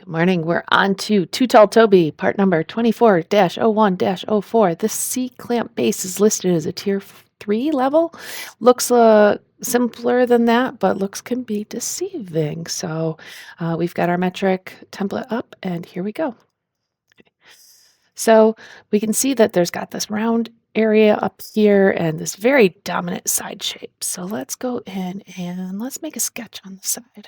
Morning. We're on to Too Tall Toby, part number 24-01-04. This C-clamp base is listed as a tier 3 level. Looks simpler than that, but looks can be deceiving. So we've got our metric template up, and here we go. So we can see that there's got this round area up here and this very dominant side shape. So let's go in and let's make a sketch on the side.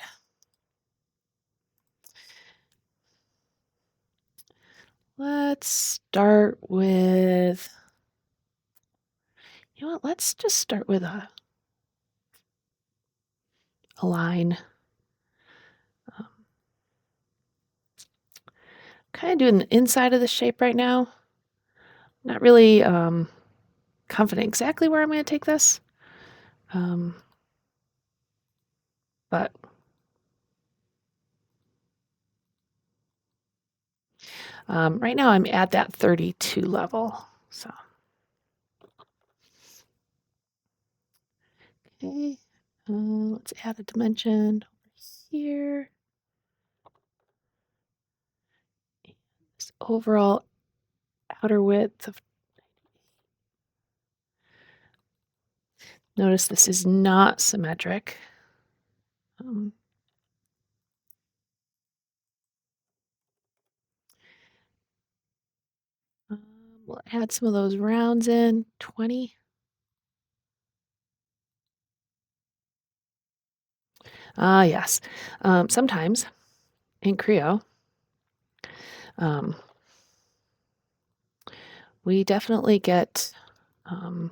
Let's start with, you know what, let's just start with a line. Kind of doing the inside of the shape right now. Not really confident exactly where I'm going to take this. But right now I'm at that 32 level. So, okay, let's add a dimension over here. This overall outer width of, notice this is not symmetric. We'll add some of those rounds in, 20. Yes. Sometimes in Creo, um, we definitely get, if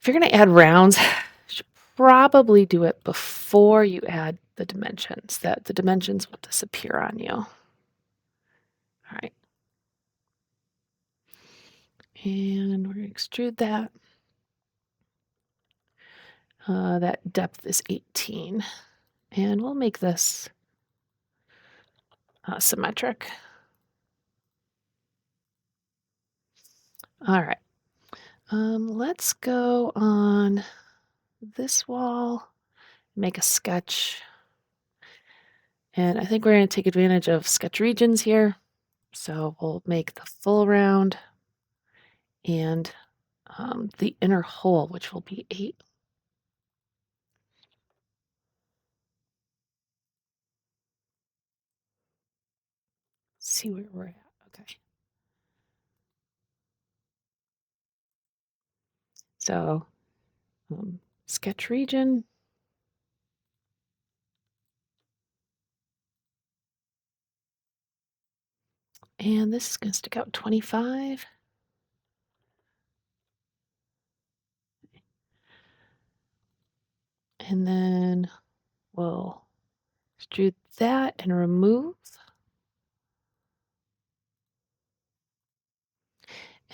you're going to add rounds, you should probably do it before you add the dimensions, that the dimensions will disappear on you. All right. And we're going to extrude that. That depth is 18. And we'll make this symmetric. All right. Let's go on this wall, make a sketch. And I think we're going to take advantage of sketch regions here. So we'll make the full round and the inner hole, which will be 8. See where we're at. Okay. So sketch region. And this is going to stick out 25. And then we'll extrude that and remove.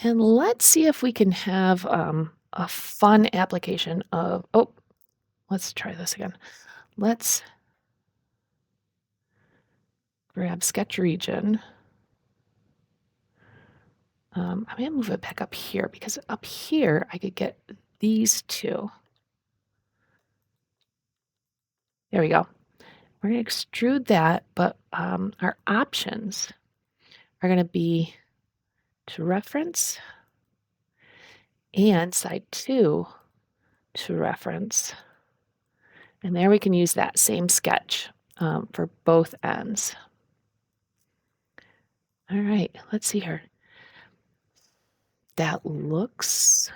And let's see if we can have a fun application of, oh, let's try this again. Let's grab sketch region. I'm going to move it back up here because up here I could get these two. There we go. We're going to extrude that, but our options are going to be to reference and side 2 to reference. And there we can use that same sketch for both ends. All right, let's see here. That looks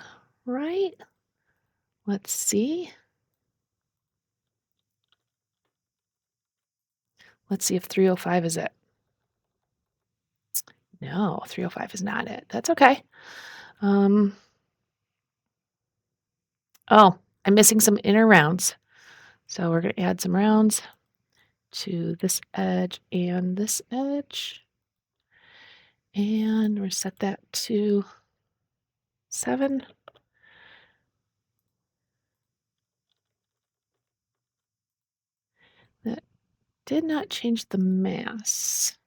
right. Let's see. Let's see if 305 is it. No, 305 is not it. That's okay. Oh, I'm missing some inner rounds. So we're going to add some rounds to this edge and this edge. And we'll set that to 7. That did not change the mass.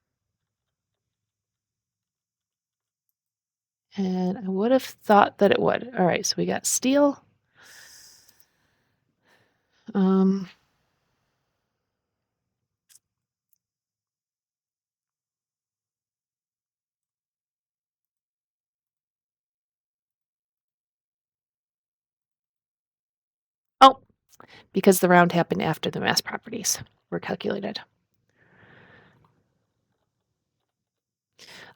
And I would have thought that it would. All right, so we got steel. because the round happened after the mass properties were calculated.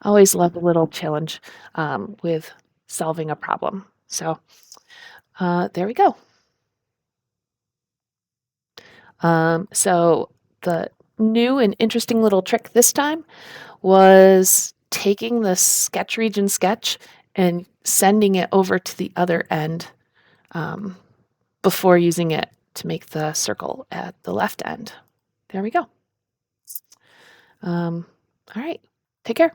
I always love a little challenge with solving a problem. So there we go. So the new and interesting little trick this time was taking the sketch region sketch and sending it over to the other end um, before using it to make the circle at the left end. There we go. All right. Take care.